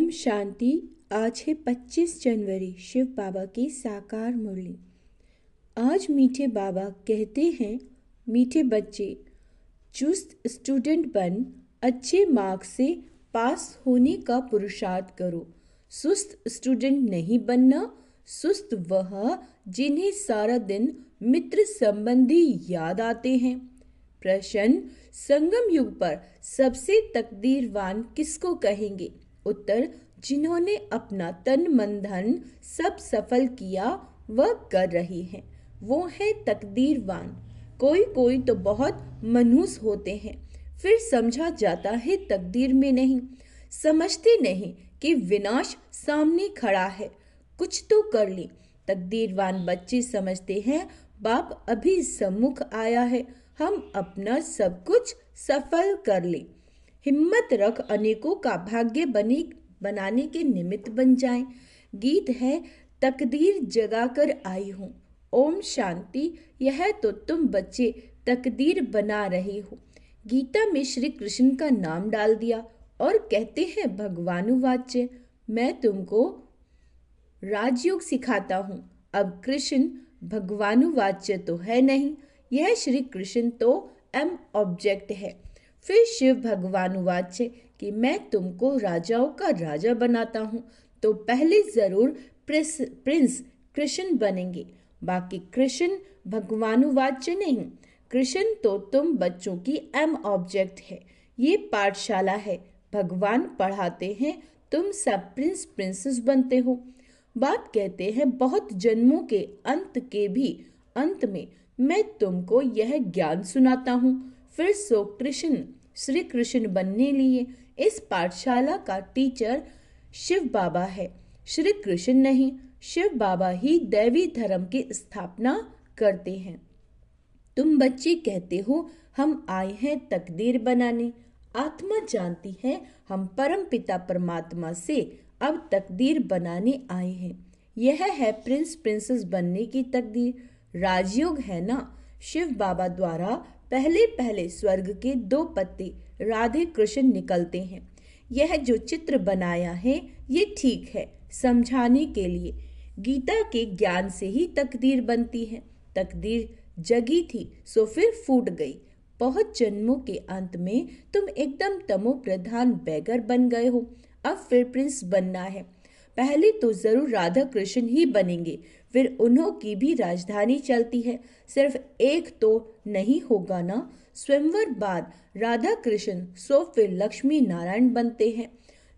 ओम शांति। आज है 25 जनवरी, शिव बाबा की साकार मुरली। आज मीठे बाबा कहते हैं, मीठे बच्चे, चुस्त स्टूडेंट बन, अच्छे मार्क्स से पास होने का पुरुषार्थ करो। सुस्त स्टूडेंट नहीं बनना। सुस्त वह जिन्हें सारा दिन मित्र संबंधी याद आते हैं। प्रश्न, संगम युग पर सबसे तकदीरवान किसको कहेंगे? उत्तर, जिन्होंने अपना तन मन धन सब सफल किया वह कर रही हैं, वो है तकदीरवान। कोई कोई तो बहुत मनहूस होते हैं, फिर समझा जाता है तकदीर में नहीं। समझते नहीं कि विनाश सामने खड़ा है, कुछ तो कर ले। तकदीरवान बच्चे समझते हैं बाप अभी सम्मुख आया है, हम अपना सब कुछ सफल कर ले। हिम्मत रख, अनेकों का भाग्य बनाने के निमित्त बन जाएं। गीत है, तकदीर जगा कर आई हूँ। ओम शांति। यह तो तुम बच्चे तकदीर बना रहे हो। गीता में श्री कृष्ण का नाम डाल दिया और कहते हैं भगवानुवाच्य, मैं तुमको राजयोग सिखाता हूँ। अब कृष्ण भगवानुवाच्य तो है नहीं, यह श्री कृष्ण तो एम ऑब्जेक्ट है। फिर शिव भगवानुवाच्य कि मैं तुमको राजाओं का राजा बनाता हूँ, तो पहले जरूर प्रिंस कृष्ण बनेंगे, बाकी कृष्ण भगवानुवाच्य नहीं। कृष्ण तो तुम बच्चों की एम ऑब्जेक्ट है। ये पाठशाला है, भगवान पढ़ाते हैं, तुम सब प्रिंस प्रिंसेस बनते हो। बात कहते हैं, बहुत जन्मों के अंत के भी अंत में मैं तुमको यह ज्ञान सुनाता हूँ। फिर सो कृष्ण श्री कृष्ण बनने लिए इस पाठशाला का टीचर शिव बाबा है, श्री कृष्ण नहीं। शिव बाबा ही दैवी धर्म की स्थापना करते हैं। तुम बच्चे कहते हो हम आए हैं तकदीर बनाने। आत्मा जानती है हम परम पिता परमात्मा से अब तकदीर बनाने आए हैं। यह है प्रिंस प्रिंसेस बनने की तकदीर। राजयोग है ना। शिव बाबा द्वारा पहले पहले स्वर्ग के 2 पत्ते राधे कृष्ण निकलते हैं। यह जो चित्र बनाया है ये ठीक है समझाने के लिए। गीता के ज्ञान से ही तकदीर बनती है। तकदीर जगी थी सो फिर फूट गई। बहुत जन्मों के अंत में तुम एकदम तमो प्रधान बैगर बन गए हो, अब फिर प्रिंस बनना है। पहले तो जरूर राधा कृष्ण ही बनेंगे, फिर उन्हों की भी राजधानी चलती है। सिर्फ एक तो नहीं होगा ना। स्वयंवर बाद राधा कृष्ण सो फिर लक्ष्मी नारायण बनते हैं।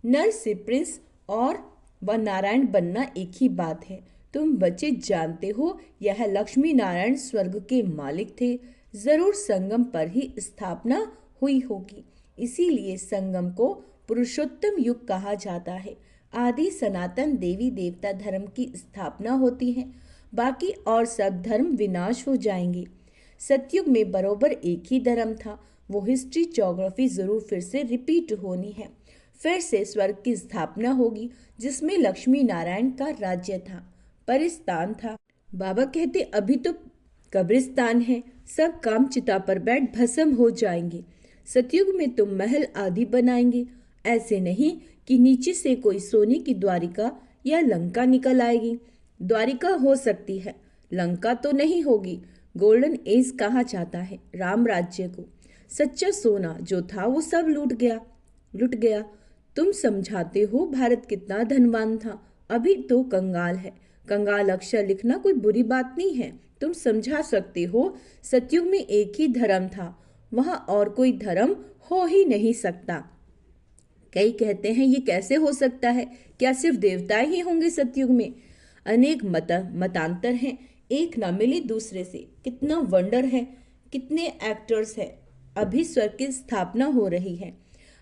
नर से प्रिंस और व नारायण बनना एक ही बात है। तुम बच्चे जानते हो यह लक्ष्मी नारायण स्वर्ग के मालिक थे। जरूर संगम पर ही स्थापना हुई होगी, इसीलिए संगम को पुरुषोत्तम युग कहा जाता है। आदि सनातन देवी देवता धर्म की स्थापना होती है, बाकी और सब धर्म विनाश हो जाएंगे। सतयुग में बरोबर एक ही धर्म था। वो हिस्ट्री ज्योग्राफी जरूर फिर से रिपीट होनी है। फिर से स्वर्ग की स्थापना होगी जिसमें लक्ष्मी नारायण का राज्य था, परिस्तान था। बाबा कहते अभी तो कब्रिस्तान है, सब काम चिता पर बैठ भस्म हो जाएंगे। सतयुग में तुम महल आदि बनाएंगे। ऐसे नहीं कि नीचे से कोई सोने की द्वारिका या लंका निकल आएगी। द्वारिका हो सकती है, लंका तो नहीं होगी। गोल्डन एज कहा जाता है राम राज्य को। सच्चा सोना जो था वो सब लुट गया। तुम समझाते हो भारत कितना धनवान था, अभी तो कंगाल है। कंगाल अक्षर लिखना कोई बुरी बात नहीं है, तुम समझा सकते हो। सतयुग में एक ही धर्म था, वहां और कोई धर्म हो ही नहीं सकता। कई कहते हैं ये कैसे हो सकता है, क्या सिर्फ देवता ही होंगे सतयुग में? अनेक मतांतर हैं, एक ना मिले दूसरे से। कितना वंडर है, कितने एक्टर्स हैं। अभी स्वर्ग की स्थापना हो रही है,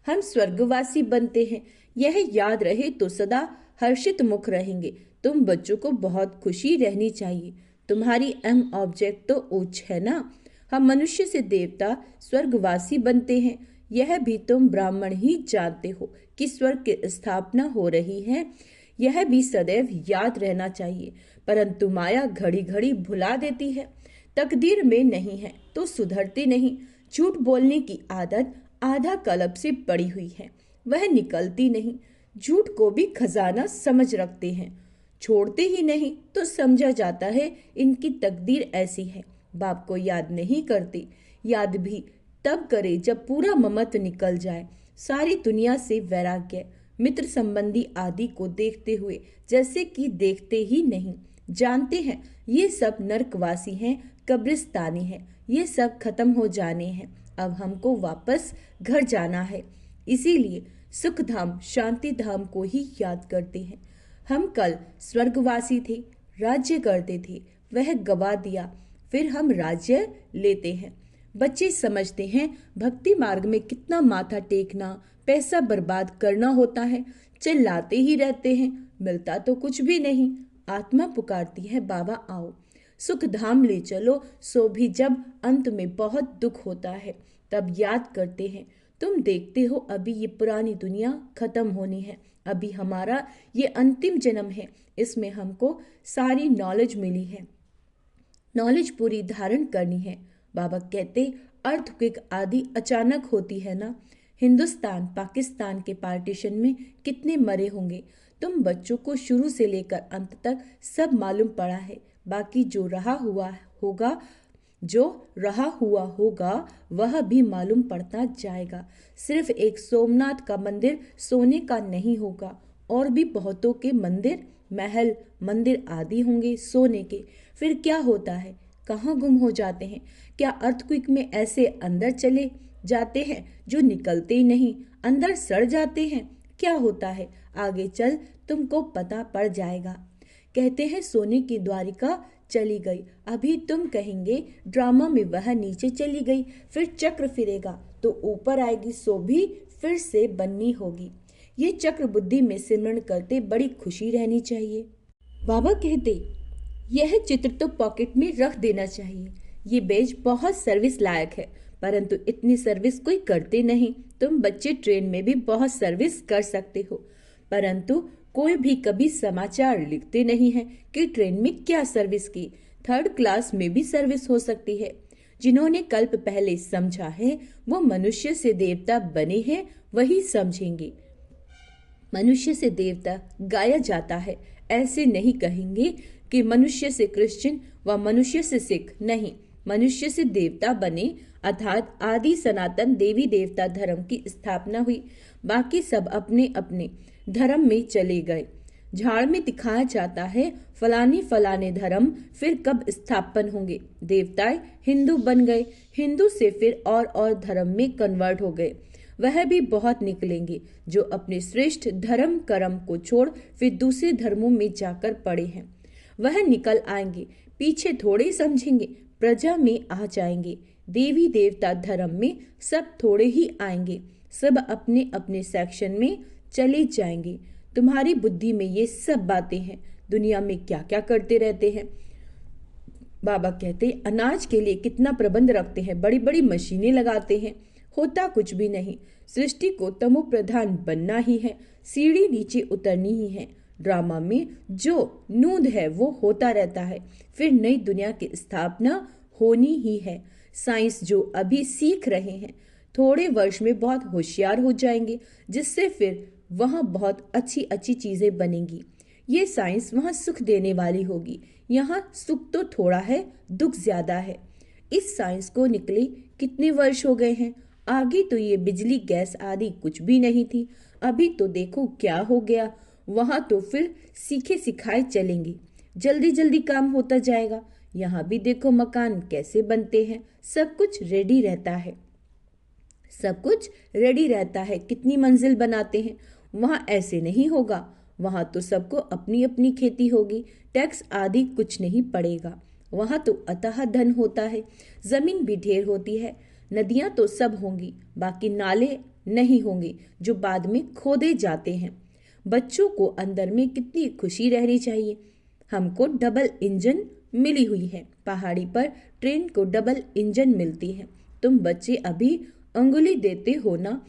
हम स्वर्गवासी बनते हैं। यह याद रहे तो सदा हर्षित मुख रहेंगे। तुम बच्चों को बहुत खुशी रहनी चाहिए। तुम्हारी एम ऑब्जेक्ट तो उच्च है ना। हम मनुष्य से देवता स्वर्गवासी बनते हैं। यह भी तुम ब्राह्मण ही जानते हो कि स्वर्ग की स्थापना हो रही है। यह भी सदैव याद रहना चाहिए, परंतु माया घड़ी घड़ी भुला देती है। तकदीर में नहीं है तो सुधरती नहीं। झूठ बोलने की आदत आधा कल्प से पड़ी हुई है, वह निकलती नहीं। झूठ को भी खजाना समझ रखते हैं, छोड़ते ही नहीं तो समझा जाता है इनकी तकदीर ऐसी है। बाप को याद नहीं करते, याद भी तब करे जब पूरा ममत्व निकल जाए, सारी दुनिया से वैराग्य, मित्र संबंधी आदि को देखते हुए जैसे कि देखते ही नहीं। जानते हैं ये सब नरकवासी हैं, कब्रिस्तानी हैं, ये सब खत्म हो जाने हैं। अब हमको वापस घर जाना है, इसीलिए सुख धाम शांति धाम को ही याद करते हैं। हम कल स्वर्गवासी थे, राज्य करते थे, वह गवा दिया, फिर हम राज्य लेते हैं। बच्चे समझते हैं भक्ति मार्ग में कितना माथा टेकना, पैसा बर्बाद करना होता है, चिल्लाते ही रहते हैं, मिलता तो कुछ भी नहीं। आत्मा पुकारती है बाबा आओ, सुख धाम ले चलो, सो भी जब अंत में बहुत दुख होता है तब याद करते हैं तुम देखते हो अभी ये पुरानी दुनिया खत्म होनी है, अभी हमारा ये अंतिम जन्म है, इसमें हमको सारी नॉलेज मिली है, नॉलेज पूरी धारण करनी है। बाबा कहते अर्थक्वेक आदि अचानक होती है ना, हिंदुस्तान पाकिस्तान के पार्टीशन में कितने मरे होंगे, तुम बच्चों को शुरू से लेकर अंत तक सब मालूम पड़ा है। बाकी जो रहा हुआ होगा वह भी मालूम पड़ता जाएगा। सिर्फ एक सोमनाथ का मंदिर सोने का नहीं होगा, और भी बहुतों के मंदिर, महल, मंदिर आदि होंगे सोने के। फिर क्या होता है, कहाँ गुम हो जाते हैं? क्या अर्थक्वेक में ऐसे अंदर चले जाते हैं जो निकलते ही नहीं, अंदर सड़ जाते हैं? क्या होता है आगे चल तुमको पता पड़ जाएगा। कहते हैं सोने की द्वारिका चली गई, अभी तुम कहेंगे ड्रामा में वह नीचे चली गई, फिर चक्र फिरेगा तो ऊपर आएगी, सो भी फिर से बननी होगी। ये चक्र बुद्धि में सिमरण करते बड़ी खुशी रहनी चाहिए। बाबा कहते यह चित्र तो पॉकेट में रख देना चाहिए, ये बेज बहुत सर्विस लायक है, परंतु इतनी सर्विस कोई करते नहीं। तुम बच्चे ट्रेन में भी बहुत सर्विस कर सकते हो, परंतु कोई भी कभी समाचार लिखते नहीं है कि ट्रेन में क्या सर्विस की। थर्ड क्लास में भी सर्विस हो सकती है। जिन्होंने कल्प पहले समझा है वो मनुष्य से देवता बने हैं, वही समझेंगे। मनुष्य से देवता गाया जाता है, ऐसे नहीं कहेंगे कि मनुष्य से क्रिश्चियन व मनुष्य से सिख, नहीं, मनुष्य से देवता बने, अर्थात आदि सनातन देवी देवता धर्म की स्थापना हुई। बाकी सब अपने अपने धर्म में चले गए। झाड़ में दिखाया जाता है फलाने धर्म फिर कब स्थापन होंगे। देवताएं हिंदू बन गए, हिंदू से फिर और धर्म में कन्वर्ट हो गए। वह भी बहुत निकलेंगे जो अपने श्रेष्ठ धर्म कर्म को छोड़ फिर दूसरे धर्मों में जाकर पड़े हैं। वह निकल आएंगे, पीछे थोड़े समझेंगे, प्रजा में आ जाएंगे। देवी देवता धर्म में सब थोड़े ही आएंगे, सब अपने अपने सेक्शन में चले जाएंगे। तुम्हारी बुद्धि में ये सब बातें हैं, दुनिया में क्या क्या करते रहते हैं। बाबा कहते अनाज के लिए कितना प्रबंध रखते हैं, बड़ी बड़ी मशीनें लगाते हैं, होता कुछ भी नहीं। सृष्टि को तमो प्रधान बनना ही है, सीढ़ी नीचे उतरनी ही है। ड्रामा में जो नूंद है वो होता रहता है, फिर नई दुनिया की स्थापना होनी ही है। साइंस जो अभी सीख रहे हैं, थोड़े वर्ष में बहुत होशियार हो जाएंगे, जिससे फिर वहाँ बहुत अच्छी अच्छी चीजें बनेंगी। ये साइंस वहाँ सुख देने वाली होगी, यहाँ सुख तो थोड़ा है, दुख ज्यादा है। इस साइंस को निकले कितने वर्ष हो गए हैं, आगे तो ये बिजली गैस आदि कुछ भी नहीं थी, अभी तो देखो क्या हो गया। वहाँ तो फिर सीखे सिखाए चलेंगे, जल्दी जल्दी काम होता जाएगा। यहाँ भी देखो मकान कैसे बनते हैं, सब कुछ रेडी रहता है, सब कुछ रेडी रहता है। कितनी मंजिल बनाते हैं, वहाँ ऐसे नहीं होगा, वहाँ तो सबको अपनी अपनी खेती होगी, टैक्स आदि कुछ नहीं पड़ेगा। वहाँ तो अतः धन होता है, जमीन भी ढेर होती है, नदियाँ तो सब होंगी, बाकी नाले नहीं होंगे जो बाद में खोदे जाते हैं। बच्चों को अंदर में कितनी खुशी रहनी चाहिए। हमको डबल इंजन मिली हुई है, पहाड़ी पर ट्रेन को डबल इंजन मिलती है। तुम बच्चे अभी अंगुली देते हो ना,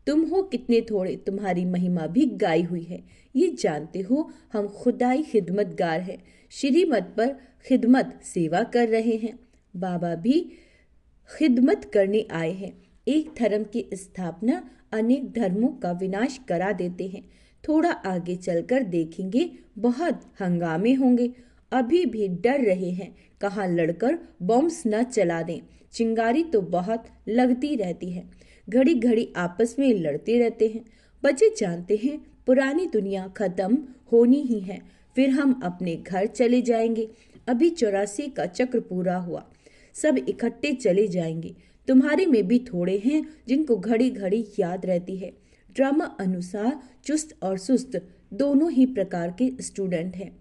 तुम हो कितने थोड़े, तुम्हारी महिमा भी गाई हुई है, ये जानते हो। हम खुदाई खिदमतगार हैं, श्रीमत पर खिदमत सेवा कर रहे हैं। बाबा भी खिदमत करने आए हैं। एक धर्म की स्थापना अनेक धर्मों का विनाश करा देते हैं। थोड़ा आगे चलकर देखेंगे बहुत हंगामे होंगे। अभी भी डर रहे हैं, कहाँ लड़कर बॉम्ब्स न चला दें। चिंगारी तो बहुत लगती रहती है, घड़ी घड़ी आपस में लड़ते रहते हैं। बच्चे जानते हैं पुरानी दुनिया खत्म होनी ही है, फिर हम अपने घर चले जाएंगे। अभी 84 का चक्र पूरा हुआ, सब इकट्ठे चले जाएंगे। तुम्हारे में भी थोड़े हैं जिनको घड़ी घड़ी याद रहती है। ड्रामा अनुसार चुस्त और सुस्त दोनों ही प्रकार के स्टूडेंट हैं।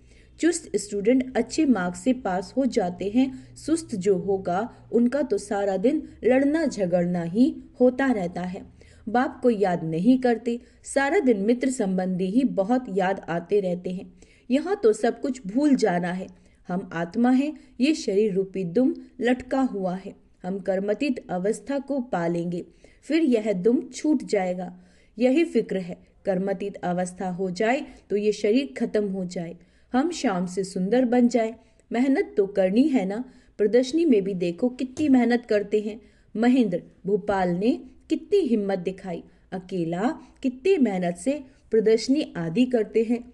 चुस्त स्टूडेंट अच्छे मार्क्स से पास हो जाते हैं, सुस्त जो होगा उनका तो सारा दिन लड़ना झगड़ना ही होता रहता है। बाप को याद नहीं करते, सारा दिन मित्र संबंधी ही बहुत याद आते रहते हैं। यहाँ तो सब कुछ भूल जाना है। हम आत्मा हैं, ये शरीर रूपी दुम लटका हुआ है। हम कर्मतीत अवस्था को पालेंगे, फिर यह दुम छूट जाएगा। यही फिक्र है, कर्मतीत अवस्था हो जाए तो ये शरीर खत्म हो जाए, हम शाम से सुंदर बन जाए। मेहनत तो करनी है ना, प्रदर्शनी में भी देखो कितनी मेहनत करते हैं। महेंद्र भोपाल ने कितनी हिम्मत दिखाई, अकेला कितनी मेहनत से प्रदर्शनी आदि करते हैं।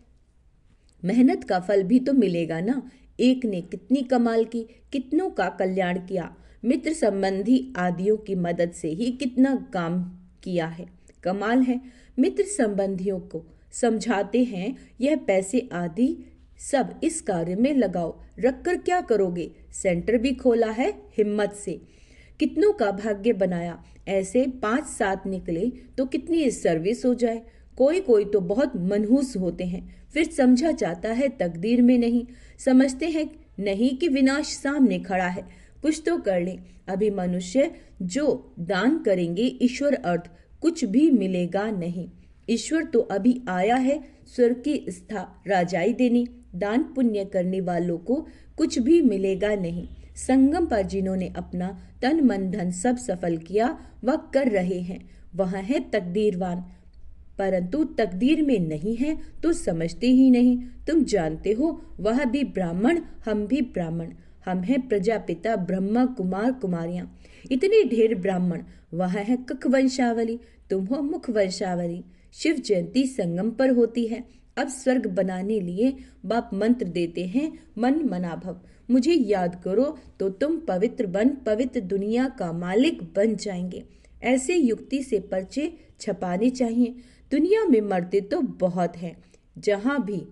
मेहनत का फल भी तो मिलेगा ना। एक ने कितनी कमाल की, कितनों का कल्याण किया, मित्र संबंधी आदियों की मदद से ही कितना काम किया है। कमाल है, मित्र संबंधियों को समझाते हैं यह पैसे आदि सब इस कार्य में लगाओ, रखकर क्या करोगे। सेंटर भी खोला है हिम्मत से, कितनों का भाग्य बनाया। ऐसे 5-7 निकले तो कितनी सर्विस हो जाए। कोई कोई तो बहुत मनहूस होते हैं, फिर समझा जाता है तकदीर में नहीं, समझते हैं नहीं कि विनाश सामने खड़ा है, कुछ तो कर ले। अभी मनुष्य जो दान करेंगे ईश्वर अर्थ कुछ भी मिलेगा नहीं। ईश्वर तो अभी आया है स्वर्ग की स्था राजाई देने, दान पुण्य करने वालों को कुछ भी मिलेगा नहीं। संगम पर जिन्होंने अपना तन मन धन सब सफल किया वह कर रहे हैं, वह है तकदीरवान। परंतु तकदीर में नहीं है तो समझते ही नहीं। तुम जानते हो वह भी ब्राह्मण, हम भी ब्राह्मण, हम हैं प्रजापिता ब्रह्मा कुमार कुमारियां। इतने ढेर ब्राह्मण, वह है कक वंशावली, तुम हो मुख वंशावली। शिव जयंती संगम पर होती है। अब स्वर्ग बनाने लिए बाप मंत्र देते हैं, मन मना भव, मुझे याद करो तो तुम पवित्र बन पवित्र दुनिया का मालिक बन जाएंगे। ऐसे युक्ति से पर्चे छपाने चाहिए। दुनिया में मरते तो बहुत हैं, जहां भी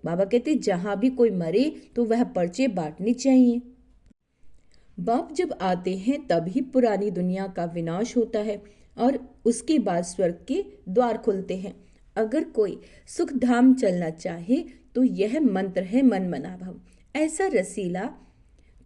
बाबा कहते जहां भी कोई मरे तो वह पर्चे बांटने चाहिए। बाप जब आते हैं तभी पुरानी दुनिया का विनाश होता है और उसके बाद स्वर्ग के द्वार खुलते हैं। अगर कोई सुख धाम चलना चाहे तो यह मंत्र है मन मना भव। ऐसा रसीला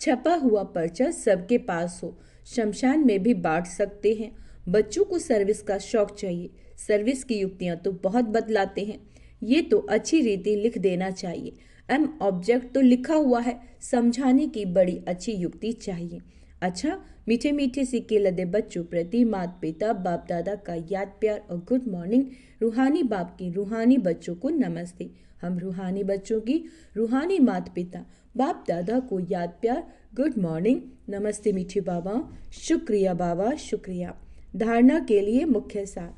छपा हुआ पर्चा सबके पास हो, शमशान में भी बांट सकते हैं। बच्चों को सर्विस का शौक चाहिए, सर्विस की युक्तियां तो बहुत बतलाते हैं, ये तो अच्छी रीति लिख देना चाहिए। एम ऑब्जेक्ट तो लिखा हुआ है, समझाने की बड़ी अच्छी युक्ति चाहिए। अच्छा, मीठे मीठे सिक्के लदे बच्चों प्रति माता पिता बाप दादा का याद प्यार और गुड मॉर्निंग। रूहानी बाप की रूहानी बच्चों को नमस्ते। हम रूहानी बच्चों की रूहानी माता पिता बाप दादा को याद प्यार गुड मॉर्निंग नमस्ते। मीठे बाबा, शुक्रिया बाबा, शुक्रिया। धारणा के लिए मुख्य सार,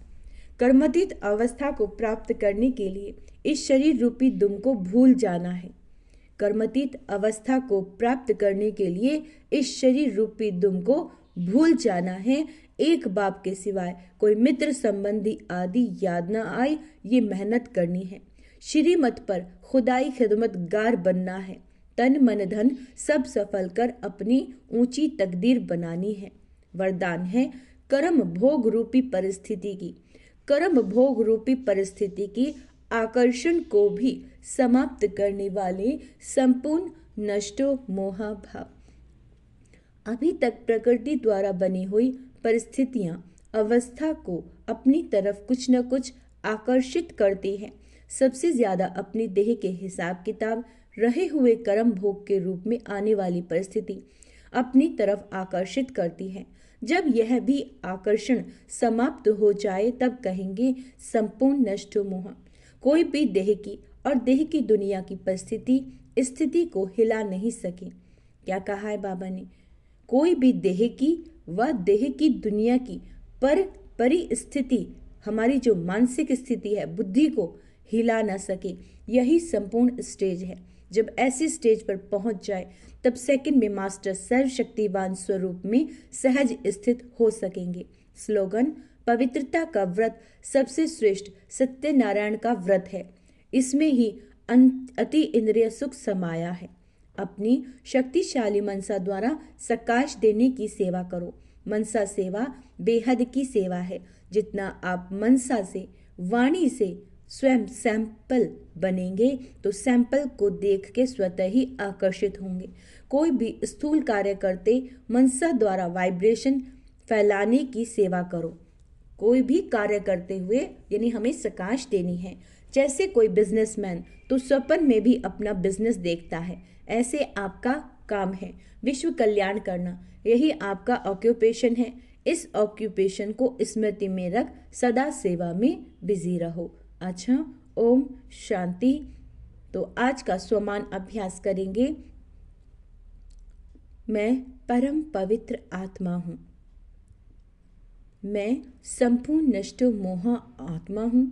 कर्मतीत अवस्था को प्राप्त करने के लिए इस शरीर रूपी दुम को भूल जाना है। कर्मतीत अवस्था को प्राप्त करने के लिए इस शरीर रूपी दुम को भूल जाना है। एक बाप के सिवाय कोई मित्र संबंधी आदि याद न आए, ये मेहनत करनी है। श्रीमत पर खुदाई खिदमतगार बनना है। तन मन धन सब सफल कर अपनी ऊंची तकदीर बनानी है। वरदान है कर्म भोग रूपी परिस्थिति की, कर्म भोग रूपी परिस्थिति की आकर्षण को भी समाप्त करने वाले संपूर्ण नष्टो मोहा भाव। अभी तक प्रकृति द्वारा बनी हुई परिस्थितियां अवस्था को अपनी तरफ कुछ न कुछ आकर्षित करती हैं। सबसे ज्यादा अपनी देह के हिसाब किताब रहे हुए कर्म भोग के रूप में आने वाली परिस्थिति अपनी तरफ आकर्षित करती है। जब यह भी आकर्षण समाप्त हो जाए तब कहेंगे संपूर्ण नष्ट मोह। कोई भी देह की और देह की दुनिया की परिस्थिति स्थिति को हिला नहीं सके। क्या कहा है बाबा ने? कोई भी देह की व देह की दुनिया की परिस्थिति हमारी जो मानसिक स्थिति है, बुद्धि को हिला ना सके, यही संपूर्ण स्टेज है। जब ऐसी स्टेज पर पहुंच जाए तब सेकंड में मास्टर सर्वशक्तिवान स्वरूप में सहज स्थित हो सकेंगे। स्लोगन: पवित्रता का व्रत सबसे श्रेष्ठ सत्यनारायण का व्रत है। इसमें ही अति इंद्रिय सुख समाया है। अपनी शक्तिशाली मनसा द्वारा सकाश देने की सेवा करो। मनसा सेवा बेहद की सेवा है। जितना आप मनसा से, वाणी से स्वयं सैंपल बनेंगे तो सैंपल को देख के स्वतः ही आकर्षित होंगे। कोई भी स्थूल कार्य करते मनसा द्वारा वाइब्रेशन फैलाने की सेवा करो। कोई भी कार्य करते हुए यानी हमें सकाश देनी है। जैसे कोई बिजनेसमैन तो स्वप्न में भी अपना बिजनेस देखता है, ऐसे आपका काम है विश्व कल्याण करना। यही आपका ऑक्यूपेशन है। इस ऑक्यूपेशन को स्मृति में रख सदा सेवा में बिजी रहो। अच्छा, ओम शांति। तो आज का स्वमान अभ्यास करेंगे। मैं परम पवित्र आत्मा हूँ। मैं संपूर्ण नष्ट मोह आत्मा हूँ।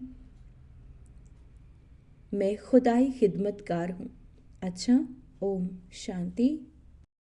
मैं खुदाई खिदमतकार हूँ। अच्छा, ओम शांति।